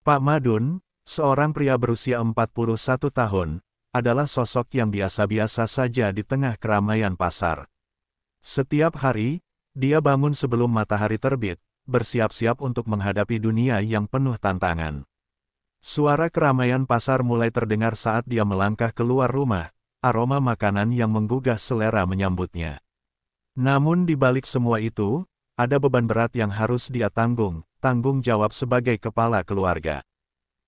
Pak Madun, seorang pria berusia 41 tahun, adalah sosok yang biasa-biasa saja di tengah keramaian pasar. Setiap hari, dia bangun sebelum matahari terbit, bersiap-siap untuk menghadapi dunia yang penuh tantangan. Suara keramaian pasar mulai terdengar saat dia melangkah keluar rumah, aroma makanan yang menggugah selera menyambutnya. Namun di balik semua itu, ada beban berat yang harus dia tanggung jawab sebagai kepala keluarga.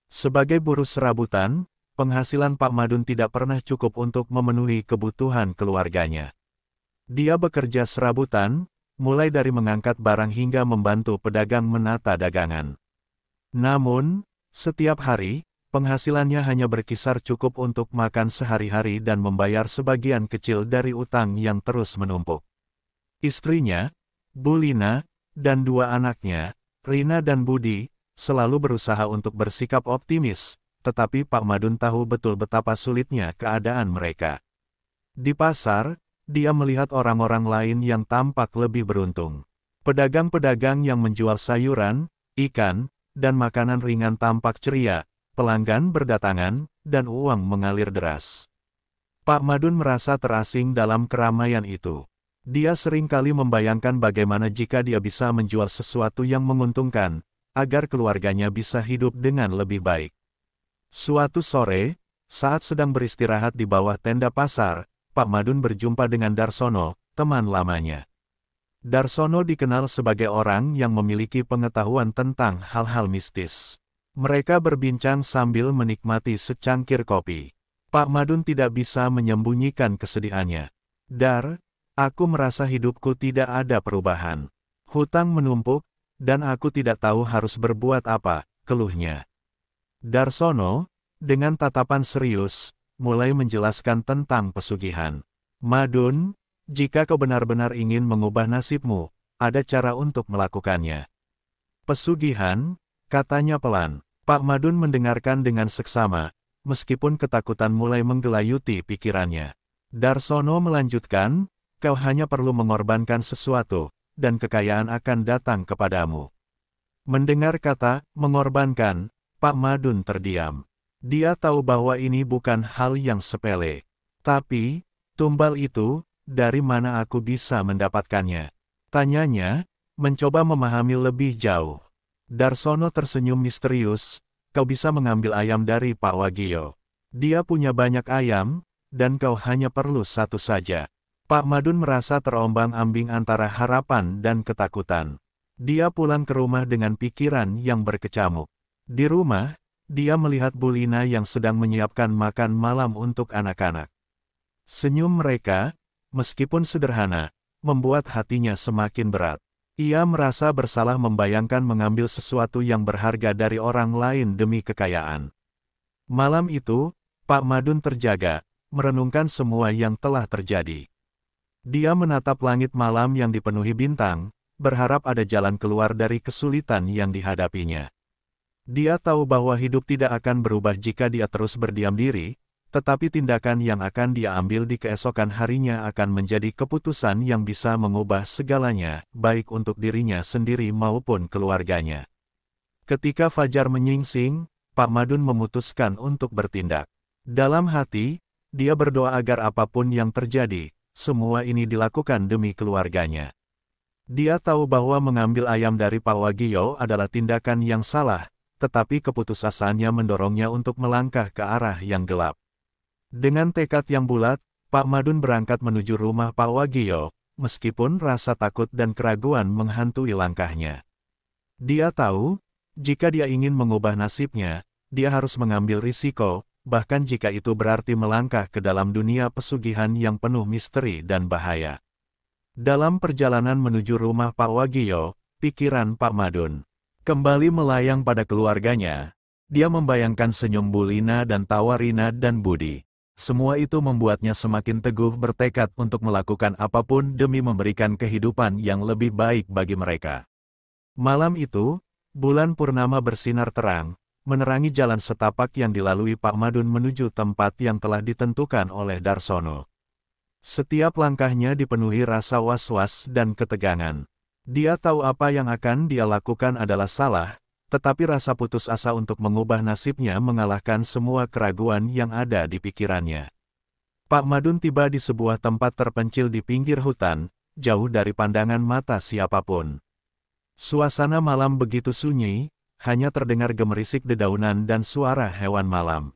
Sebagai buruh serabutan, penghasilan Pak Madun tidak pernah cukup untuk memenuhi kebutuhan keluarganya. Dia bekerja serabutan, mulai dari mengangkat barang hingga membantu pedagang menata dagangan. Namun, setiap hari, penghasilannya hanya berkisar cukup untuk makan sehari-hari dan membayar sebagian kecil dari utang yang terus menumpuk. Istrinya, Bu Lina, dan dua anaknya, Rina dan Budi, selalu berusaha untuk bersikap optimis, tetapi Pak Madun tahu betul betapa sulitnya keadaan mereka. Di pasar, dia melihat orang-orang lain yang tampak lebih beruntung. Pedagang-pedagang yang menjual sayuran, ikan, dan makanan ringan tampak ceria, pelanggan berdatangan, dan uang mengalir deras. Pak Madun merasa terasing dalam keramaian itu. Dia seringkali membayangkan bagaimana jika dia bisa menjual sesuatu yang menguntungkan, agar keluarganya bisa hidup dengan lebih baik. Suatu sore, saat sedang beristirahat di bawah tenda pasar, Pak Madun berjumpa dengan Darsono, teman lamanya. Darsono dikenal sebagai orang yang memiliki pengetahuan tentang hal-hal mistis. Mereka berbincang sambil menikmati secangkir kopi. Pak Madun tidak bisa menyembunyikan kesedihannya. Dar, aku merasa hidupku tidak ada perubahan. Hutang menumpuk, dan aku tidak tahu harus berbuat apa, keluhnya. Darsono, dengan tatapan serius, mulai menjelaskan tentang pesugihan. Madun, jika kau benar-benar ingin mengubah nasibmu, ada cara untuk melakukannya. Pesugihan, katanya pelan. Pak Madun mendengarkan dengan seksama, meskipun ketakutan mulai menggelayuti pikirannya. Darsono melanjutkan, kau hanya perlu mengorbankan sesuatu, dan kekayaan akan datang kepadamu. Mendengar kata, mengorbankan, Pak Madun terdiam. Dia tahu bahwa ini bukan hal yang sepele. Tapi, tumbal itu, dari mana aku bisa mendapatkannya? Tanyanya, mencoba memahami lebih jauh. Darsono tersenyum misterius, kau bisa mengambil ayam dari Pak Wagio. Dia punya banyak ayam, dan kau hanya perlu satu saja. Pak Madun merasa terombang-ambing antara harapan dan ketakutan. Dia pulang ke rumah dengan pikiran yang berkecamuk. Di rumah, dia melihat Bu Lina yang sedang menyiapkan makan malam untuk anak-anak. Senyum mereka, meskipun sederhana, membuat hatinya semakin berat. Ia merasa bersalah membayangkan mengambil sesuatu yang berharga dari orang lain demi kekayaan. Malam itu, Pak Madun terjaga, merenungkan semua yang telah terjadi. Dia menatap langit malam yang dipenuhi bintang, berharap ada jalan keluar dari kesulitan yang dihadapinya. Dia tahu bahwa hidup tidak akan berubah jika dia terus berdiam diri, tetapi tindakan yang akan dia ambil di keesokan harinya akan menjadi keputusan yang bisa mengubah segalanya, baik untuk dirinya sendiri maupun keluarganya. Ketika fajar menyingsing, Pak Madun memutuskan untuk bertindak. Dalam hati, dia berdoa agar apapun yang terjadi, semua ini dilakukan demi keluarganya. Dia tahu bahwa mengambil ayam dari Pak Wagio adalah tindakan yang salah, tetapi keputusasannya mendorongnya untuk melangkah ke arah yang gelap. Dengan tekad yang bulat, Pak Madun berangkat menuju rumah Pak Wagio, meskipun rasa takut dan keraguan menghantui langkahnya. Dia tahu, jika dia ingin mengubah nasibnya, dia harus mengambil risiko, bahkan jika itu berarti melangkah ke dalam dunia pesugihan yang penuh misteri dan bahaya. Dalam perjalanan menuju rumah Pak Wagio, pikiran Pak Madun kembali melayang pada keluarganya. Dia membayangkan senyum Bu Lina dan tawa Rina dan Budi. Semua itu membuatnya semakin teguh bertekad untuk melakukan apapun demi memberikan kehidupan yang lebih baik bagi mereka. Malam itu, bulan purnama bersinar terang, menerangi jalan setapak yang dilalui Pak Madun menuju tempat yang telah ditentukan oleh Darsono. Setiap langkahnya dipenuhi rasa was-was dan ketegangan. Dia tahu apa yang akan dia lakukan adalah salah, tetapi rasa putus asa untuk mengubah nasibnya mengalahkan semua keraguan yang ada di pikirannya. Pak Madun tiba di sebuah tempat terpencil di pinggir hutan, jauh dari pandangan mata siapapun. Suasana malam begitu sunyi, hanya terdengar gemerisik dedaunan dan suara hewan malam.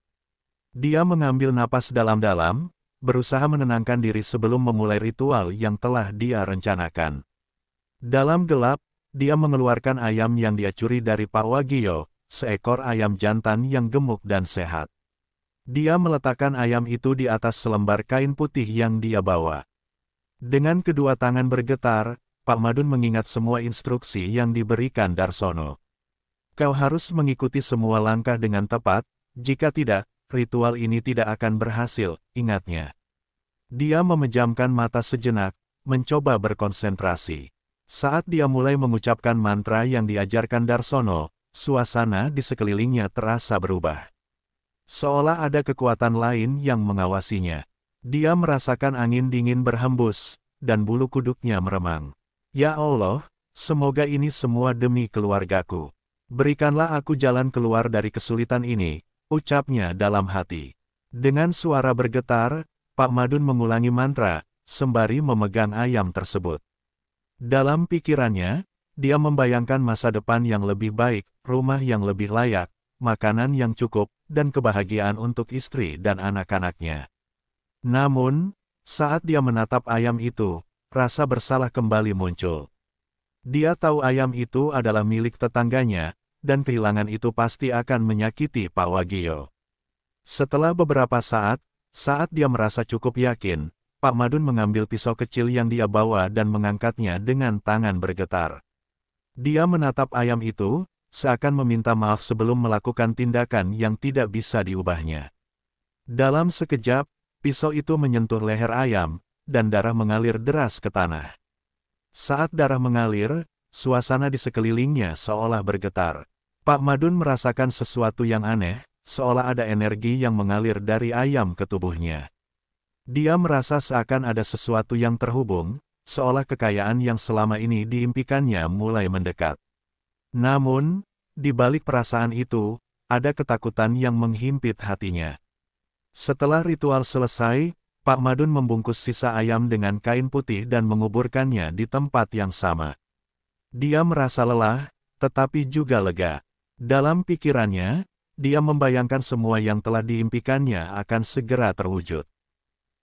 Dia mengambil napas dalam-dalam, berusaha menenangkan diri sebelum memulai ritual yang telah dia rencanakan. Dalam gelap, dia mengeluarkan ayam yang dia curi dari Pak Wagio, seekor ayam jantan yang gemuk dan sehat. Dia meletakkan ayam itu di atas selembar kain putih yang dia bawa. Dengan kedua tangan bergetar, Pak Madun mengingat semua instruksi yang diberikan Darsono. Kau harus mengikuti semua langkah dengan tepat, jika tidak, ritual ini tidak akan berhasil, ingatnya. Dia memejamkan mata sejenak, mencoba berkonsentrasi. Saat dia mulai mengucapkan mantra yang diajarkan Darsono, suasana di sekelilingnya terasa berubah. Seolah ada kekuatan lain yang mengawasinya. Dia merasakan angin dingin berhembus, dan bulu kuduknya meremang. Ya Allah, semoga ini semua demi keluargaku. Berikanlah aku jalan keluar dari kesulitan ini, ucapnya dalam hati. Dengan suara bergetar, Pak Madun mengulangi mantra, sembari memegang ayam tersebut. Dalam pikirannya, dia membayangkan masa depan yang lebih baik, rumah yang lebih layak, makanan yang cukup, dan kebahagiaan untuk istri dan anak-anaknya. Namun, saat dia menatap ayam itu, rasa bersalah kembali muncul. Dia tahu ayam itu adalah milik tetangganya, dan kehilangan itu pasti akan menyakiti Pak Wagio. Setelah beberapa saat dia merasa cukup yakin, Pak Madun mengambil pisau kecil yang dia bawa dan mengangkatnya dengan tangan bergetar. Dia menatap ayam itu, seakan meminta maaf sebelum melakukan tindakan yang tidak bisa diubahnya. Dalam sekejap, pisau itu menyentuh leher ayam, dan darah mengalir deras ke tanah. Saat darah mengalir, suasana di sekelilingnya seolah bergetar. Pak Madun merasakan sesuatu yang aneh, seolah ada energi yang mengalir dari ayam ke tubuhnya. Dia merasa seakan ada sesuatu yang terhubung, seolah kekayaan yang selama ini diimpikannya mulai mendekat. Namun, di balik perasaan itu, ada ketakutan yang menghimpit hatinya. Setelah ritual selesai, Pak Madun membungkus sisa ayam dengan kain putih dan menguburkannya di tempat yang sama. Dia merasa lelah, tetapi juga lega. Dalam pikirannya, dia membayangkan semua yang telah diimpikannya akan segera terwujud.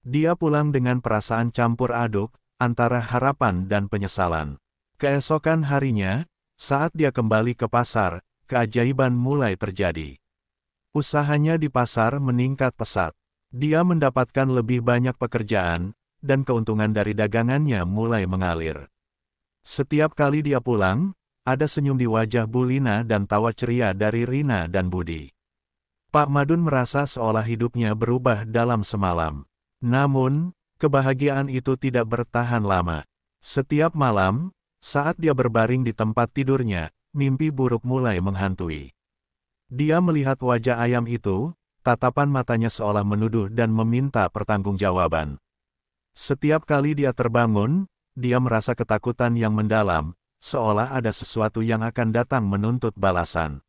Dia pulang dengan perasaan campur aduk, antara harapan dan penyesalan. Keesokan harinya, saat dia kembali ke pasar, keajaiban mulai terjadi. Usahanya di pasar meningkat pesat. Dia mendapatkan lebih banyak pekerjaan, dan keuntungan dari dagangannya mulai mengalir. Setiap kali dia pulang, ada senyum di wajah Bu Lina dan tawa ceria dari Rina dan Budi. Pak Madun merasa seolah hidupnya berubah dalam semalam. Namun, kebahagiaan itu tidak bertahan lama. Setiap malam, saat dia berbaring di tempat tidurnya, mimpi buruk mulai menghantui. Dia melihat wajah ayam itu, tatapan matanya seolah menuduh dan meminta pertanggungjawaban. Setiap kali dia terbangun, dia merasa ketakutan yang mendalam, seolah ada sesuatu yang akan datang menuntut balasan.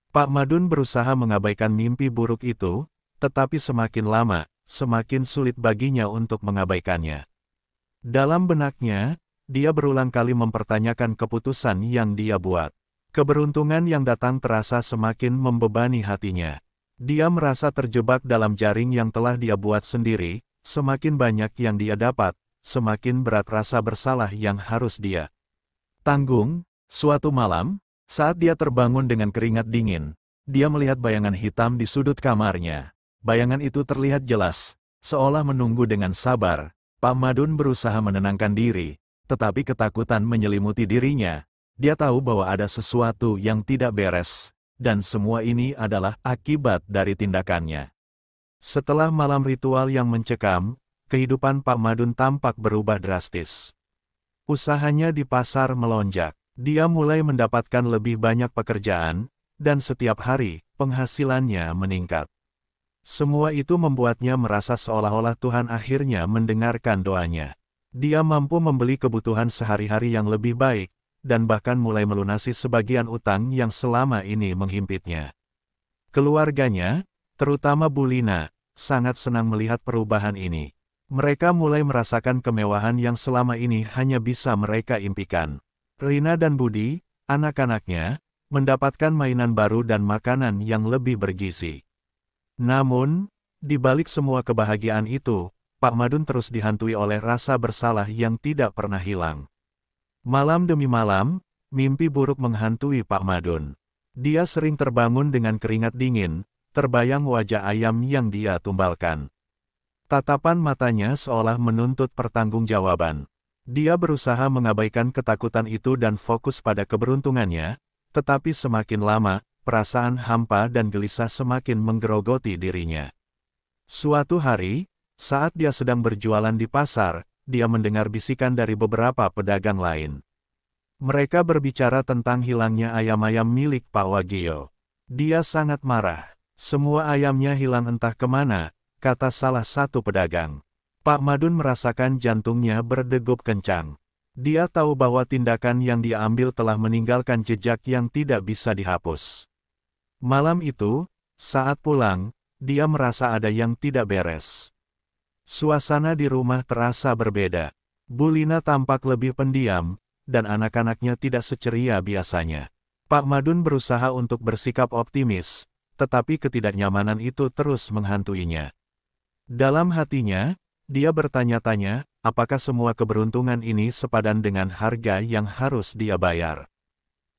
Pak Madun berusaha mengabaikan mimpi buruk itu, tetapi semakin lama, semakin sulit baginya untuk mengabaikannya. Dalam benaknya, dia berulang kali mempertanyakan keputusan yang dia buat. Keberuntungan yang datang terasa semakin membebani hatinya. Dia merasa terjebak dalam jaring yang telah dia buat sendiri, semakin banyak yang dia dapat, semakin berat rasa bersalah yang harus dia tanggung. Suatu malam, saat dia terbangun dengan keringat dingin, dia melihat bayangan hitam di sudut kamarnya. Bayangan itu terlihat jelas, seolah menunggu dengan sabar. Pak Madun berusaha menenangkan diri, tetapi ketakutan menyelimuti dirinya. Dia tahu bahwa ada sesuatu yang tidak beres, dan semua ini adalah akibat dari tindakannya. Setelah malam ritual yang mencekam, kehidupan Pak Madun tampak berubah drastis. Usahanya di pasar melonjak. Dia mulai mendapatkan lebih banyak pekerjaan, dan setiap hari, penghasilannya meningkat. Semua itu membuatnya merasa seolah-olah Tuhan akhirnya mendengarkan doanya. Dia mampu membeli kebutuhan sehari-hari yang lebih baik, dan bahkan mulai melunasi sebagian utang yang selama ini menghimpitnya. Keluarganya, terutama Bulina, sangat senang melihat perubahan ini. Mereka mulai merasakan kemewahan yang selama ini hanya bisa mereka impikan. Rina dan Budi, anak-anaknya, mendapatkan mainan baru dan makanan yang lebih bergizi. Namun, di balik semua kebahagiaan itu, Pak Madun terus dihantui oleh rasa bersalah yang tidak pernah hilang. Malam demi malam, mimpi buruk menghantui Pak Madun. Dia sering terbangun dengan keringat dingin, terbayang wajah ayam yang dia tumbalkan. Tatapan matanya seolah menuntut pertanggungjawaban. Dia berusaha mengabaikan ketakutan itu dan fokus pada keberuntungannya, tetapi semakin lama, perasaan hampa dan gelisah semakin menggerogoti dirinya. Suatu hari, saat dia sedang berjualan di pasar, dia mendengar bisikan dari beberapa pedagang lain. Mereka berbicara tentang hilangnya ayam-ayam milik Pak Wagio. Dia sangat marah. Semua ayamnya hilang entah kemana, kata salah satu pedagang. Pak Madun merasakan jantungnya berdegup kencang. Dia tahu bahwa tindakan yang dia ambil telah meninggalkan jejak yang tidak bisa dihapus. Malam itu, saat pulang, dia merasa ada yang tidak beres. Suasana di rumah terasa berbeda. Bulina tampak lebih pendiam, dan anak-anaknya tidak seceria biasanya. Pak Madun berusaha untuk bersikap optimis, tetapi ketidaknyamanan itu terus menghantuinya. Dalam hatinya, dia bertanya-tanya, apakah semua keberuntungan ini sepadan dengan harga yang harus dia bayar?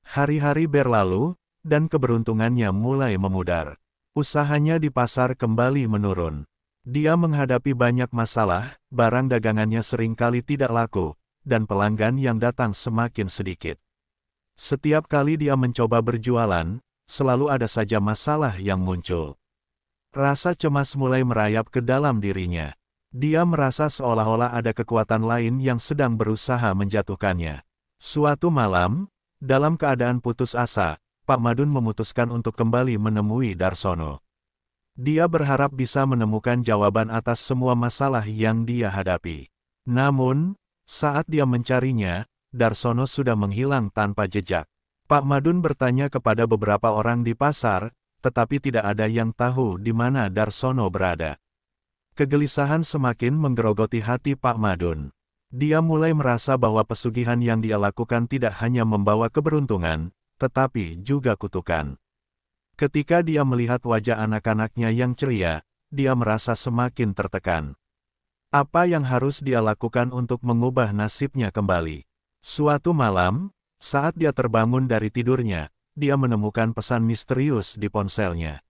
Hari-hari berlalu, dan keberuntungannya mulai memudar. Usahanya di pasar kembali menurun. Dia menghadapi banyak masalah, barang dagangannya seringkali tidak laku, dan pelanggan yang datang semakin sedikit. Setiap kali dia mencoba berjualan, selalu ada saja masalah yang muncul. Rasa cemas mulai merayap ke dalam dirinya. Dia merasa seolah-olah ada kekuatan lain yang sedang berusaha menjatuhkannya. Suatu malam, dalam keadaan putus asa, Pak Madun memutuskan untuk kembali menemui Darsono. Dia berharap bisa menemukan jawaban atas semua masalah yang dia hadapi. Namun, saat dia mencarinya, Darsono sudah menghilang tanpa jejak. Pak Madun bertanya kepada beberapa orang di pasar, tetapi tidak ada yang tahu di mana Darsono berada. Kegelisahan semakin menggerogoti hati Pak Madun. Dia mulai merasa bahwa pesugihan yang dia lakukan tidak hanya membawa keberuntungan, tetapi juga kutukan. Ketika dia melihat wajah anak-anaknya yang ceria, dia merasa semakin tertekan. Apa yang harus dia lakukan untuk mengubah nasibnya kembali? Suatu malam, saat dia terbangun dari tidurnya, dia menemukan pesan misterius di ponselnya.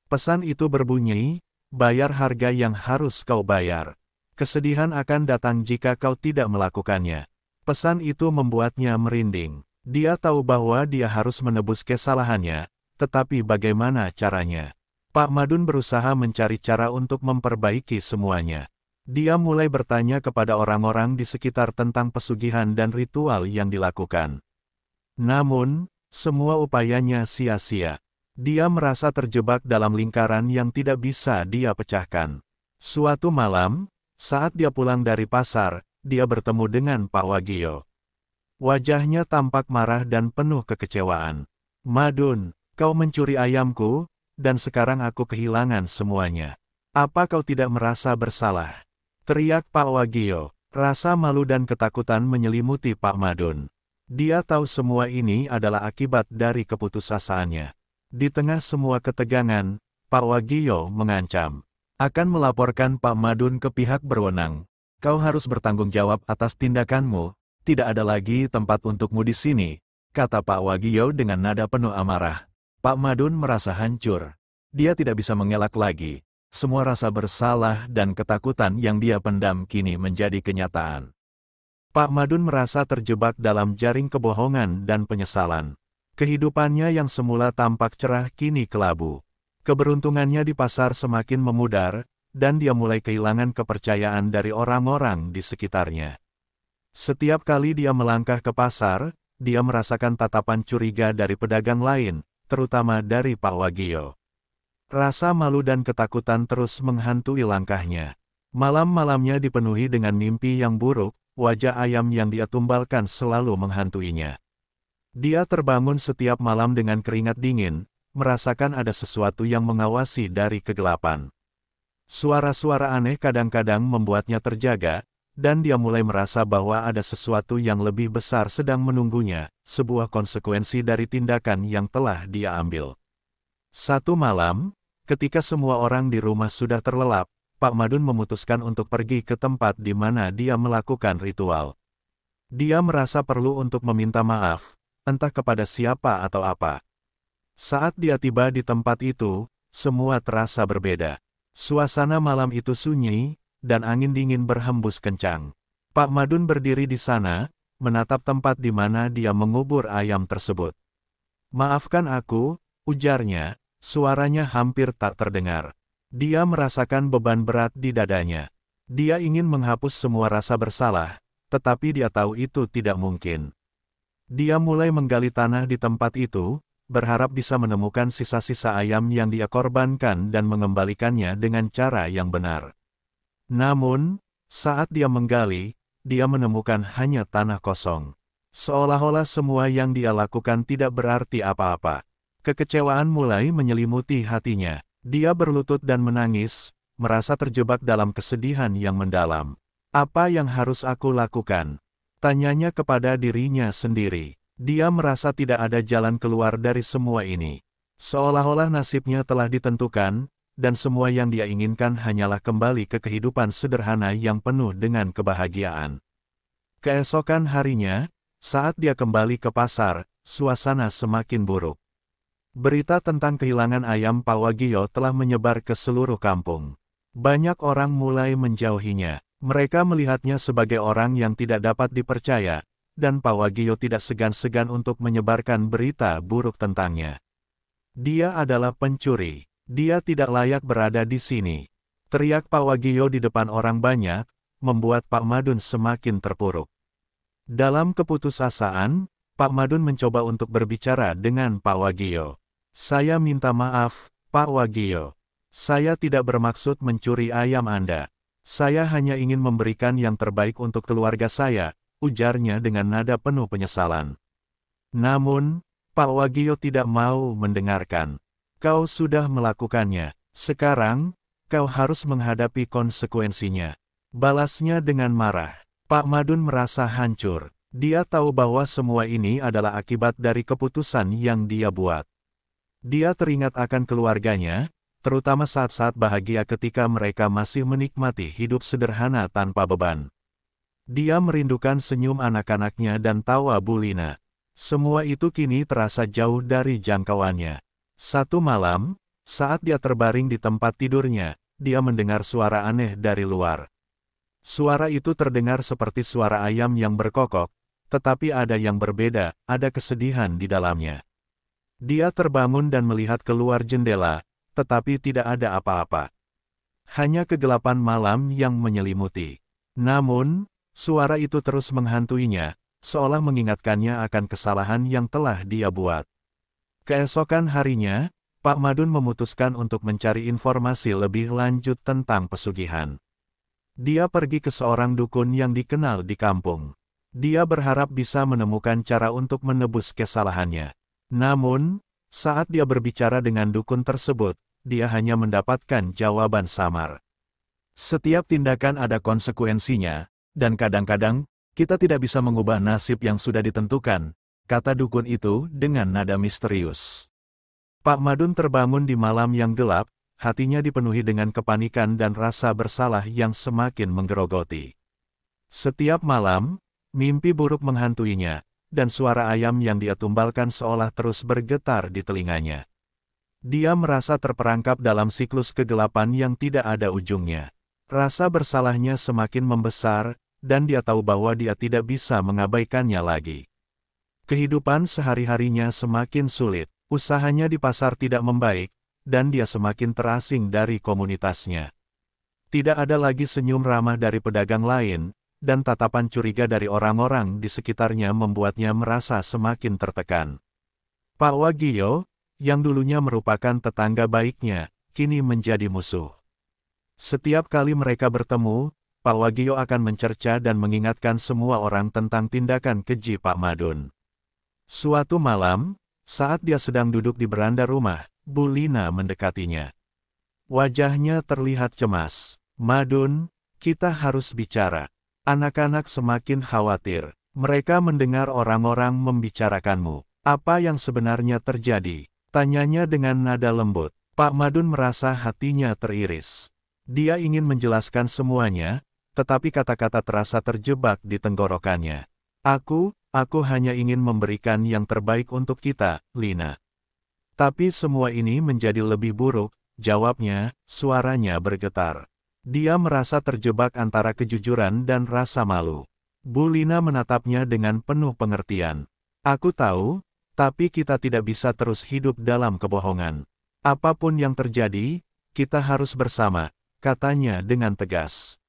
Pesan itu berbunyi, bayar harga yang harus kau bayar. Kesedihan akan datang jika kau tidak melakukannya. Pesan itu membuatnya merinding. Dia tahu bahwa dia harus menebus kesalahannya, tetapi bagaimana caranya? Pak Madun berusaha mencari cara untuk memperbaiki semuanya. Dia mulai bertanya kepada orang-orang di sekitar tentang pesugihan dan ritual yang dilakukan. Namun, semua upayanya sia-sia. Dia merasa terjebak dalam lingkaran yang tidak bisa dia pecahkan. Suatu malam, saat dia pulang dari pasar, dia bertemu dengan Pak Wagio. Wajahnya tampak marah dan penuh kekecewaan. Madun, kau mencuri ayamku, dan sekarang aku kehilangan semuanya. Apa kau tidak merasa bersalah? Teriak Pak Wagio. Rasa malu dan ketakutan menyelimuti Pak Madun. Dia tahu semua ini adalah akibat dari keputusasaannya. Di tengah semua ketegangan, Pak Wagio mengancam akan melaporkan Pak Madun ke pihak berwenang. Kau harus bertanggung jawab atas tindakanmu, tidak ada lagi tempat untukmu di sini, kata Pak Wagio dengan nada penuh amarah. Pak Madun merasa hancur. Dia tidak bisa mengelak lagi. Semua rasa bersalah dan ketakutan yang dia pendam kini menjadi kenyataan. Pak Madun merasa terjebak dalam jaring kebohongan dan penyesalan. Kehidupannya yang semula tampak cerah kini kelabu. Keberuntungannya di pasar semakin memudar, dan dia mulai kehilangan kepercayaan dari orang-orang di sekitarnya. Setiap kali dia melangkah ke pasar, dia merasakan tatapan curiga dari pedagang lain, terutama dari Pak Wagio. Rasa malu dan ketakutan terus menghantui langkahnya. Malam-malamnya dipenuhi dengan mimpi yang buruk, wajah ayam yang dia tumbalkan selalu menghantuinya. Dia terbangun setiap malam dengan keringat dingin, merasakan ada sesuatu yang mengawasi dari kegelapan. Suara-suara aneh kadang-kadang membuatnya terjaga, dan dia mulai merasa bahwa ada sesuatu yang lebih besar sedang menunggunya, sebuah konsekuensi dari tindakan yang telah dia ambil. Satu malam, ketika semua orang di rumah sudah terlelap, Pak Madun memutuskan untuk pergi ke tempat di mana dia melakukan ritual. Dia merasa perlu untuk meminta maaf, entah kepada siapa atau apa. Saat dia tiba di tempat itu, semua terasa berbeda. Suasana malam itu sunyi, dan angin dingin berhembus kencang. Pak Madun berdiri di sana, menatap tempat di mana dia mengubur ayam tersebut. "Maafkan aku," ujarnya, suaranya hampir tak terdengar. Dia merasakan beban berat di dadanya. Dia ingin menghapus semua rasa bersalah, tetapi dia tahu itu tidak mungkin. Dia mulai menggali tanah di tempat itu, berharap bisa menemukan sisa-sisa ayam yang dia korbankan dan mengembalikannya dengan cara yang benar. Namun, saat dia menggali, dia menemukan hanya tanah kosong. Seolah-olah semua yang dia lakukan tidak berarti apa-apa. Kekecewaan mulai menyelimuti hatinya. Dia berlutut dan menangis, merasa terjebak dalam kesedihan yang mendalam. "Apa yang harus aku lakukan?" tanyanya kepada dirinya sendiri. Dia merasa tidak ada jalan keluar dari semua ini. Seolah-olah nasibnya telah ditentukan, dan semua yang dia inginkan hanyalah kembali ke kehidupan sederhana yang penuh dengan kebahagiaan. Keesokan harinya, saat dia kembali ke pasar, suasana semakin buruk. Berita tentang kehilangan ayam Pak Wagio telah menyebar ke seluruh kampung. Banyak orang mulai menjauhinya. Mereka melihatnya sebagai orang yang tidak dapat dipercaya, dan Pak Wagio tidak segan-segan untuk menyebarkan berita buruk tentangnya. "Dia adalah pencuri. Dia tidak layak berada di sini." Teriak Pak Wagio di depan orang banyak, membuat Pak Madun semakin terpuruk. Dalam keputusasaan, Pak Madun mencoba untuk berbicara dengan Pak Wagio. "Saya minta maaf, Pak Wagio. Saya tidak bermaksud mencuri ayam Anda. Saya hanya ingin memberikan yang terbaik untuk keluarga saya," ujarnya dengan nada penuh penyesalan. Namun, Pak Wagio tidak mau mendengarkan. "Kau sudah melakukannya. Sekarang, kau harus menghadapi konsekuensinya," balasnya dengan marah. Pak Madun merasa hancur. Dia tahu bahwa semua ini adalah akibat dari keputusan yang dia buat. Dia teringat akan keluarganya, terutama saat-saat bahagia ketika mereka masih menikmati hidup sederhana tanpa beban. Dia merindukan senyum anak-anaknya dan tawa Bu Lina. Semua itu kini terasa jauh dari jangkauannya. Satu malam, saat dia terbaring di tempat tidurnya, dia mendengar suara aneh dari luar. Suara itu terdengar seperti suara ayam yang berkokok, tetapi ada yang berbeda, ada kesedihan di dalamnya. Dia terbangun dan melihat keluar jendela, tetapi tidak ada apa-apa. Hanya kegelapan malam yang menyelimuti. Namun, suara itu terus menghantuinya, seolah mengingatkannya akan kesalahan yang telah dia buat. Keesokan harinya, Pak Madun memutuskan untuk mencari informasi lebih lanjut tentang pesugihan. Dia pergi ke seorang dukun yang dikenal di kampung. Dia berharap bisa menemukan cara untuk menebus kesalahannya. Namun, saat dia berbicara dengan dukun tersebut, dia hanya mendapatkan jawaban samar. "Setiap tindakan ada konsekuensinya, dan kadang-kadang, kita tidak bisa mengubah nasib yang sudah ditentukan," kata dukun itu dengan nada misterius. Pak Madun terbangun di malam yang gelap, hatinya dipenuhi dengan kepanikan dan rasa bersalah yang semakin menggerogoti. Setiap malam, mimpi buruk menghantuinya, dan suara ayam yang dia tumbalkan seolah terus bergetar di telinganya. Dia merasa terperangkap dalam siklus kegelapan yang tidak ada ujungnya. Rasa bersalahnya semakin membesar, dan dia tahu bahwa dia tidak bisa mengabaikannya lagi. Kehidupan sehari-harinya semakin sulit, usahanya di pasar tidak membaik, dan dia semakin terasing dari komunitasnya. Tidak ada lagi senyum ramah dari pedagang lain, dan tatapan curiga dari orang-orang di sekitarnya membuatnya merasa semakin tertekan. Pak Wagio, yang dulunya merupakan tetangga baiknya, kini menjadi musuh. Setiap kali mereka bertemu, Pak Wagio akan mencerca dan mengingatkan semua orang tentang tindakan keji Pak Madun. Suatu malam, saat dia sedang duduk di beranda rumah, Bu Lina mendekatinya. Wajahnya terlihat cemas. Madun, kita harus bicara. Anak-anak semakin khawatir. Mereka mendengar orang-orang membicarakanmu. Apa yang sebenarnya terjadi? Tanyanya dengan nada lembut. Pak Madun merasa hatinya teriris. Dia ingin menjelaskan semuanya, tetapi kata-kata terasa terjebak di tenggorokannya. Aku hanya ingin memberikan yang terbaik untuk kita, Lina. Tapi semua ini menjadi lebih buruk, jawabnya, suaranya bergetar. Dia merasa terjebak antara kejujuran dan rasa malu. Bu Lina menatapnya dengan penuh pengertian. Aku tahu, tapi kita tidak bisa terus hidup dalam kebohongan. Apapun yang terjadi, kita harus bersama, katanya dengan tegas.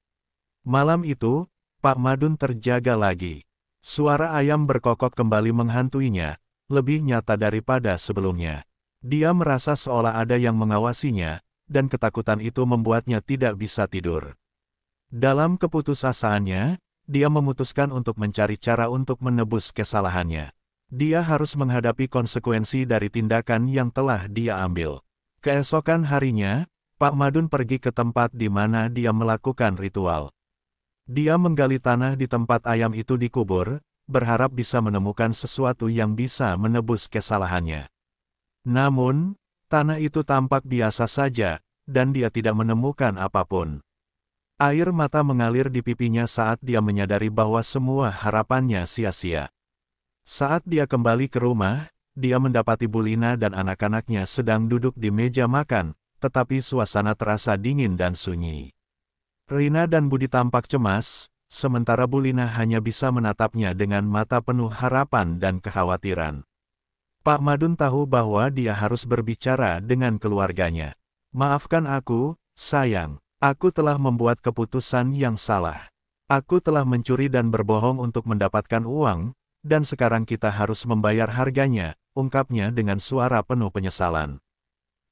Malam itu, Pak Madun terjaga lagi. Suara ayam berkokok kembali menghantuinya, lebih nyata daripada sebelumnya. Dia merasa seolah ada yang mengawasinya, dan ketakutan itu membuatnya tidak bisa tidur. Dalam keputusasaannya, dia memutuskan untuk mencari cara untuk menebus kesalahannya. Dia harus menghadapi konsekuensi dari tindakan yang telah dia ambil. Keesokan harinya, Pak Madun pergi ke tempat di mana dia melakukan ritual. Dia menggali tanah di tempat ayam itu dikubur, berharap bisa menemukan sesuatu yang bisa menebus kesalahannya. Namun, tanah itu tampak biasa saja, dan dia tidak menemukan apapun. Air mata mengalir di pipinya saat dia menyadari bahwa semua harapannya sia-sia. Saat dia kembali ke rumah, dia mendapati Bu Lina dan anak-anaknya sedang duduk di meja makan, tetapi suasana terasa dingin dan sunyi. Rina dan Budi tampak cemas, sementara Bu Lina hanya bisa menatapnya dengan mata penuh harapan dan kekhawatiran. Pak Madun tahu bahwa dia harus berbicara dengan keluarganya. Maafkan aku, sayang. Aku telah membuat keputusan yang salah. Aku telah mencuri dan berbohong untuk mendapatkan uang, dan sekarang kita harus membayar harganya, ungkapnya dengan suara penuh penyesalan.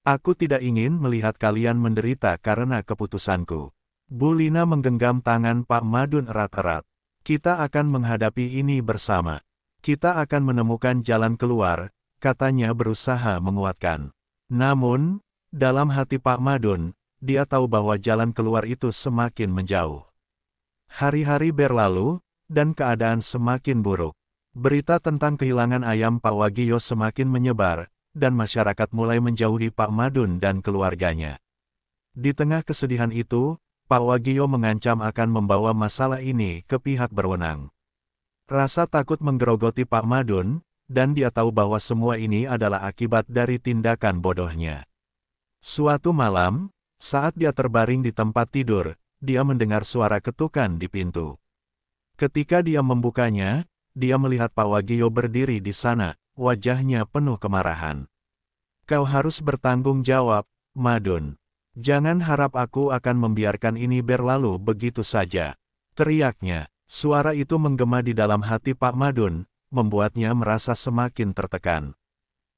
Aku tidak ingin melihat kalian menderita karena keputusanku. Bu Lina menggenggam tangan Pak Madun erat-erat. Kita akan menghadapi ini bersama. Kita akan menemukan jalan keluar, katanya berusaha menguatkan. Namun, dalam hati Pak Madun, dia tahu bahwa jalan keluar itu semakin menjauh. Hari-hari berlalu, dan keadaan semakin buruk. Berita tentang kehilangan ayam Pak Wagio semakin menyebar, dan masyarakat mulai menjauhi Pak Madun dan keluarganya. Di tengah kesedihan itu, Pak Wagio mengancam akan membawa masalah ini ke pihak berwenang. Rasa takut menggerogoti Pak Madun, dan dia tahu bahwa semua ini adalah akibat dari tindakan bodohnya. Suatu malam, saat dia terbaring di tempat tidur, dia mendengar suara ketukan di pintu. Ketika dia membukanya, dia melihat Pak Wagio berdiri di sana, wajahnya penuh kemarahan. Kau harus bertanggung jawab, Madun. Jangan harap aku akan membiarkan ini berlalu begitu saja. Teriaknya, suara itu menggema di dalam hati Pak Madun, membuatnya merasa semakin tertekan.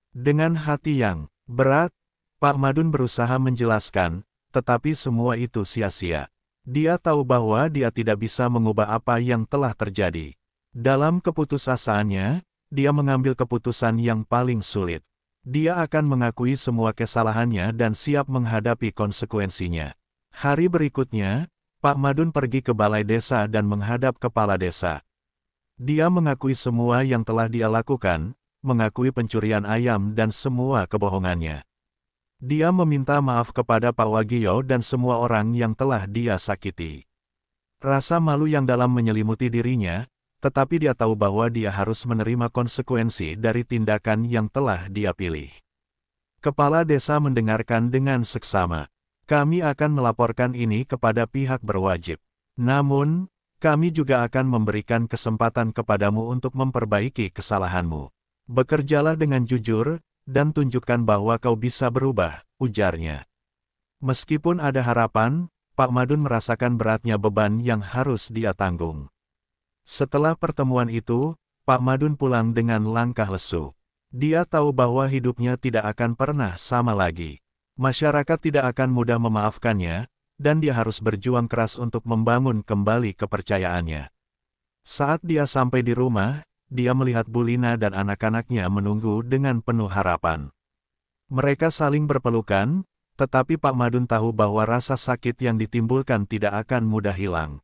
Dengan hati yang berat, Pak Madun berusaha menjelaskan, tetapi semua itu sia-sia. Dia tahu bahwa dia tidak bisa mengubah apa yang telah terjadi. Dalam keputusasaannya, dia mengambil keputusan yang paling sulit. Dia akan mengakui semua kesalahannya dan siap menghadapi konsekuensinya. Hari berikutnya, Pak Madun pergi ke balai desa dan menghadap kepala desa. Dia mengakui semua yang telah dia lakukan, mengakui pencurian ayam dan semua kebohongannya. Dia meminta maaf kepada Pak Wagio dan semua orang yang telah dia sakiti. Rasa malu yang dalam menyelimuti dirinya, tetapi dia tahu bahwa dia harus menerima konsekuensi dari tindakan yang telah dia pilih. Kepala desa mendengarkan dengan seksama. Kami akan melaporkan ini kepada pihak berwajib. Namun, kami juga akan memberikan kesempatan kepadamu untuk memperbaiki kesalahanmu. Bekerjalah dengan jujur, dan tunjukkan bahwa kau bisa berubah, ujarnya. Meskipun ada harapan, Pak Madun merasakan beratnya beban yang harus dia tanggung. Setelah pertemuan itu, Pak Madun pulang dengan langkah lesu. Dia tahu bahwa hidupnya tidak akan pernah sama lagi. Masyarakat tidak akan mudah memaafkannya, dan dia harus berjuang keras untuk membangun kembali kepercayaannya. Saat dia sampai di rumah, dia melihat Bulina dan anak-anaknya menunggu dengan penuh harapan. Mereka saling berpelukan, tetapi Pak Madun tahu bahwa rasa sakit yang ditimbulkan tidak akan mudah hilang.